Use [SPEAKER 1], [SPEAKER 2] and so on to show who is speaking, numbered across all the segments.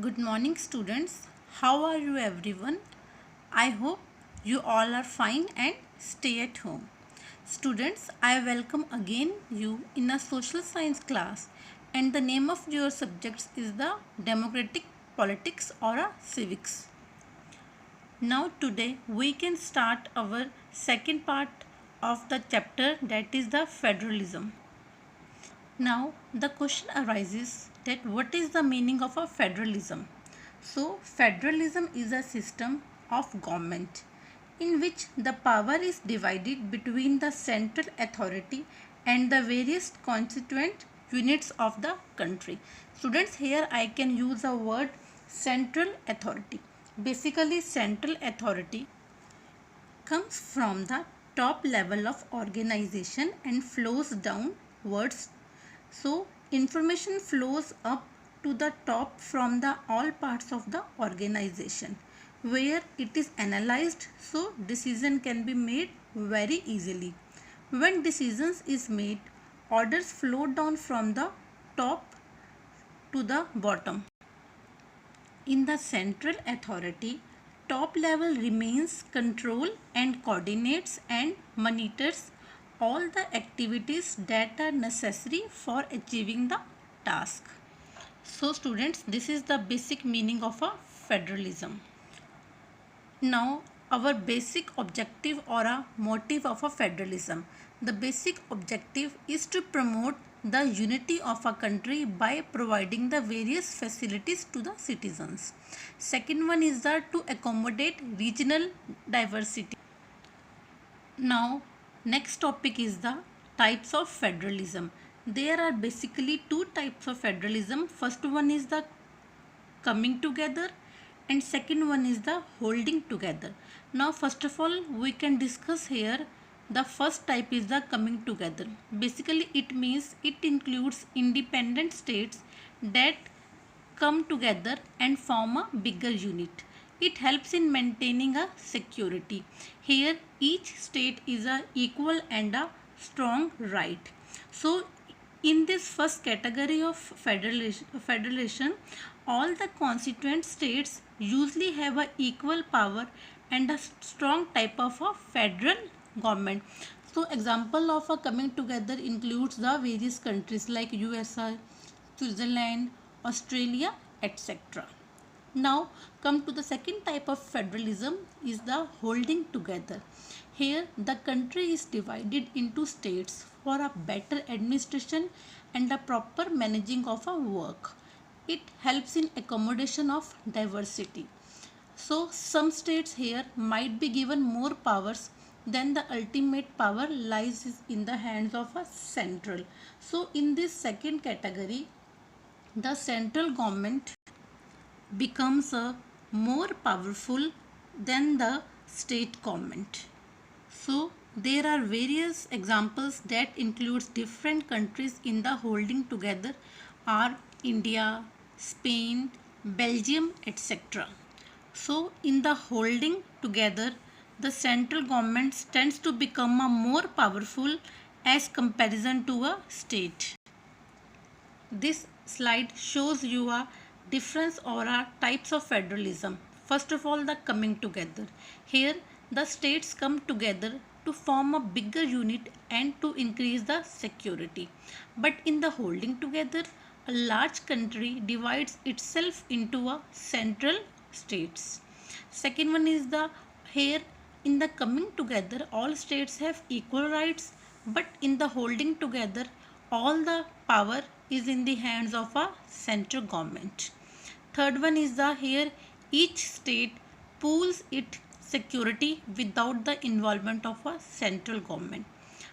[SPEAKER 1] Good morning, students. How are you, everyone? I hope you all are fine and stay at home. Students, I welcome again you in a social science class, and the name of your subjects is the democratic politics or a civics. Now, today we can start our second part of the chapter, that is the federalism. Now, the question arises that what is the meaning of a federalism? So, federalism is a system of government in which the power is divided between the central authority and the various constituent units of the country. Students, here I can use a word central authority. Basically, central authority comes from the top level of organization and flows downwards. So information flows up to the top from the all parts of the organization where it is analyzed, so decision can be made very easily. When decisions is made, orders flow down from the top to the bottom. In the central authority, top level remains control and coordinates and monitors all the activities that are necessary for achieving the task. So students, this is the basic meaning of a federalism. Now, our basic objective or a motive of a federalism. The basic objective is to promote the unity of a country by providing the various facilities to the citizens. Second one is that to accommodate regional diversity. Now, next topic is the types of federalism. There are basically two types of federalism. First one is the coming together and second one is the holding together. Now first of all we can discuss here the first type is the coming together. Basically it means it includes independent states that come together and form a bigger unit. It helps in maintaining a security. Here each state is a equal and a strong right. So in this first category of federation, all the constituent states usually have a equal power and a strong type of a federal government. So example of a coming together includes the various countries like USA, Switzerland, Australia, etc. Now come to the second type of federalism is the holding together. Here the country is divided into states for a better administration and a proper managing of a work. It helps in accommodation of diversity. So some states here might be given more powers, then the ultimate power lies in the hands of a central. So in this second category, the central government becomes a more powerful than the state government. So there are various examples that includes different countries in the holding together are India, Spain, Belgium, etc. So in the holding together, the central government tends to become a more powerful as comparison to a state. This slide shows you a difference or a types of federalism. First of all, the coming together. Here the states come together to form a bigger unit and to increase the security. But in the holding together, a large country divides itself into a central states. Second one is the here in the coming together all states have equal rights, but in the holding together all the power is in the hands of a central government. Third one is the here each state pools its security without the involvement of a central government.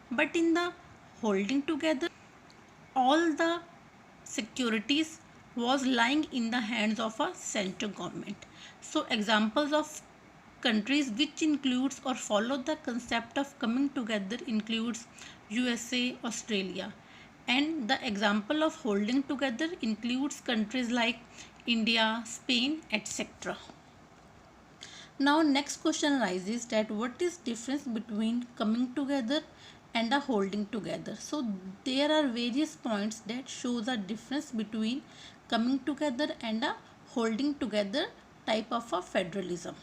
[SPEAKER 1] But in the holding together, all the securities was lying in the hands of a central government. So examples of countries which includes or follow the concept of coming together includes USA, Australia, and the example of holding together includes countries like India, Spain, etc. Now next question arises that what is difference between coming together and the holding together. So there are various points that show the difference between coming together and a holding together type of a federalism.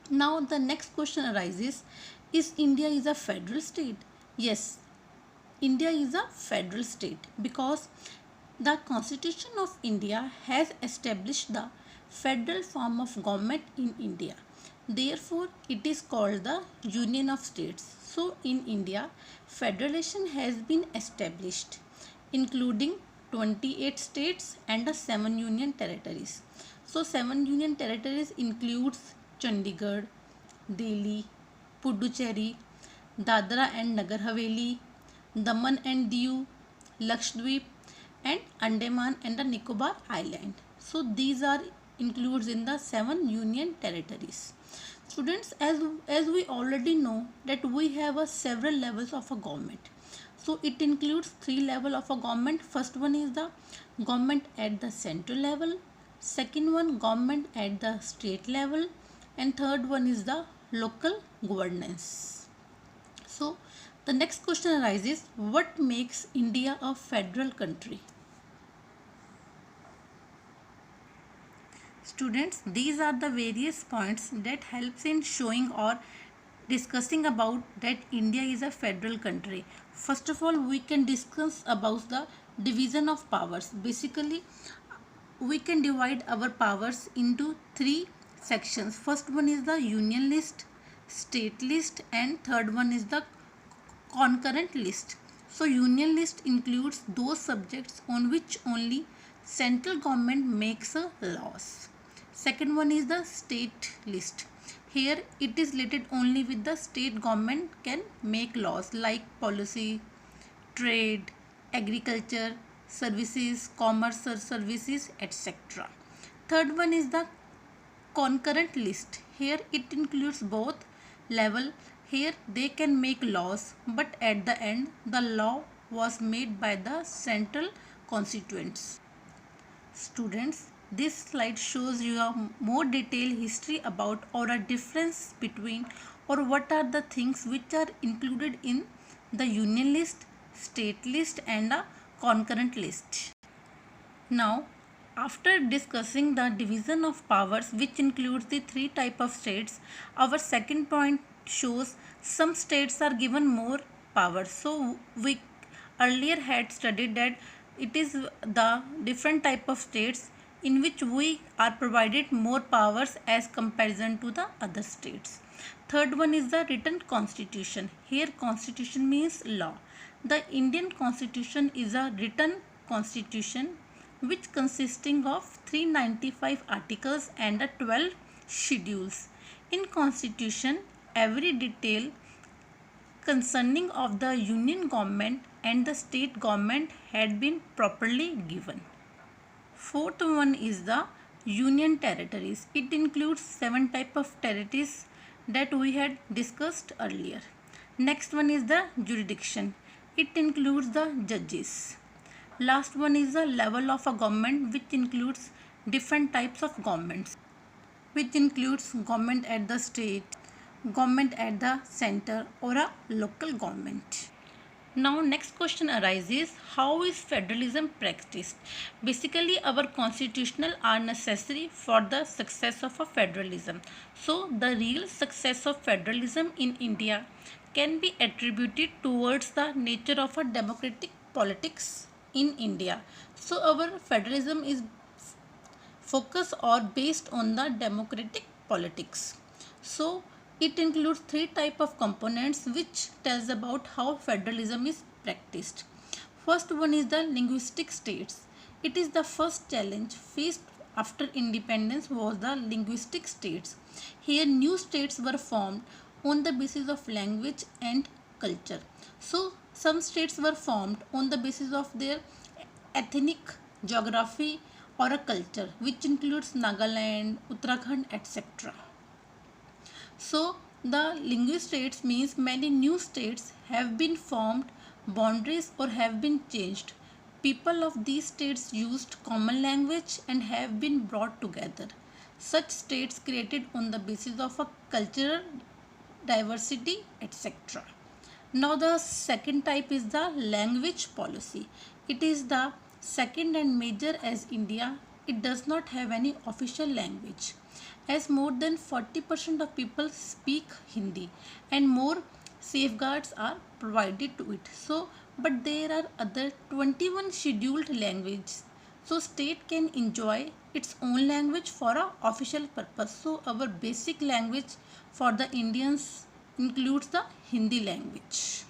[SPEAKER 1] Now the next question arises, is India is a federal state? Yes, India is a federal state because the Constitution of India has established the federal form of government in India. Therefore, it is called the Union of States. So, in India, federation has been established, including 28 states and the 7 union territories. So, 7 union territories includes Chandigarh, Delhi, Puducherry, Dadra and Nagar Haveli, Daman and Diu, Lakshadweep, and Andaman and the Nicobar Island. So these are includes in the 7 union territories. Students, as we already know that we have a several levels of a government. So it includes 3 level of a government. First one is the government at the central level, second one government at the state level, and third one is the local governance. So the next question arises, what makes India a federal country? Students, these are the various points that helps in showing or discussing about that India is a federal country. First of all, we can discuss about the division of powers. Basically, we can divide our powers into 3 sections. First one is the union list, state list, and third one is the concurrent list. So union list includes those subjects on which only central government makes laws. Second one is the state list. Here it is related only with the state government can make laws like policy, trade, agriculture, services, commerce services, etc. Third one is the concurrent list. Here it includes both level. Here they can make laws, but at the end the law was made by the central constituents. Students, this slide shows you a more detailed history about or a difference between or what are the things which are included in the union list, state list and a concurrent list. Now, after discussing the division of powers which includes the 3 type of states, our second point shows some states are given more power. So we earlier had studied that it is the different type of states in which we are provided more powers as comparison to the other states. Third one is the written constitution. Here constitution means law. The Indian constitution is a written constitution which consisting of 395 articles and 12 schedules. In constitution, every detail concerning of the union government and the state government had been properly given. Fourth one is the union territories. It includes 7 type of territories that we had discussed earlier. Next one is the jurisdiction. It includes the judges. Last one is the level of a government which includes different types of governments, which includes government at the state, government at the center or a local government. Now next question arises, how is federalism practiced? Basically our constitutional are necessary for the success of a federalism. So the real success of federalism in India can be attributed towards the nature of a democratic politics in India. So our federalism is focused or based on the democratic politics. So it includes 3 type of components which tells about how federalism is practiced. First one is the linguistic states. It is the first challenge faced after independence was the linguistic states. Here new states were formed on the basis of language and culture. So some states were formed on the basis of their ethnic geography or a culture which includes Nagaland, Uttarakhand, etc. So the linguistic states means many new states have been formed, boundaries or have been changed. People of these states used common language and have been brought together. Such states created on the basis of a cultural diversity, etc. Now the second type is the language policy. It is the second and major as India it does not have any official language, as more than 40% of people speak Hindi and more safeguards are provided to it. So, but there are other 21 scheduled languages. So, state can enjoy its own language for a official purpose. So, our basic language for the Indians includes the Hindi language.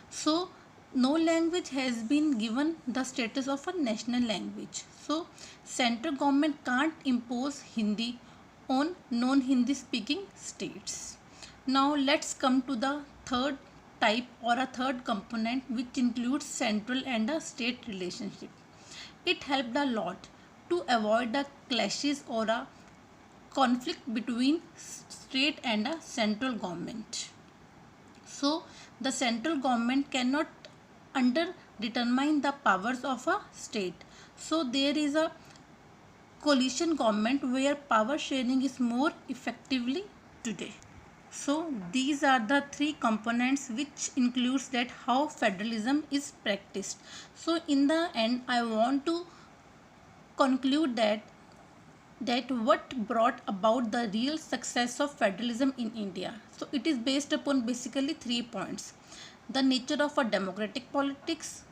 [SPEAKER 1] So no language has been given the status of a national language. So central government can't impose Hindi on non-Hindi speaking states. Now let's come to the third type or a third component, which includes central and a state relationship. It helped a lot to avoid the clashes or a conflict between state and a central government. So the central government cannot under determine the powers of a state. So there is a coalition government where power sharing is more effectively today. So these are the three components which includes that how federalism is practiced. So in the end I want to conclude that what brought about the real success of federalism in India. So it is based upon basically 3 points: the nature of a democratic politics,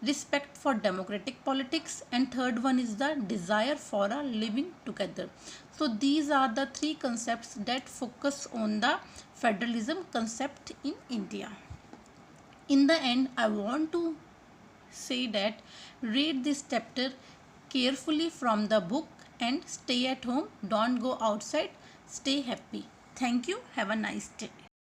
[SPEAKER 1] respect for democratic politics, and third one is the desire for a living together. So these are the three concepts that focus on the federalism concept in India. In the end, I want to say that read this chapter carefully from the book and stay at home. Don't go outside. Stay happy. Thank you. Have a nice day.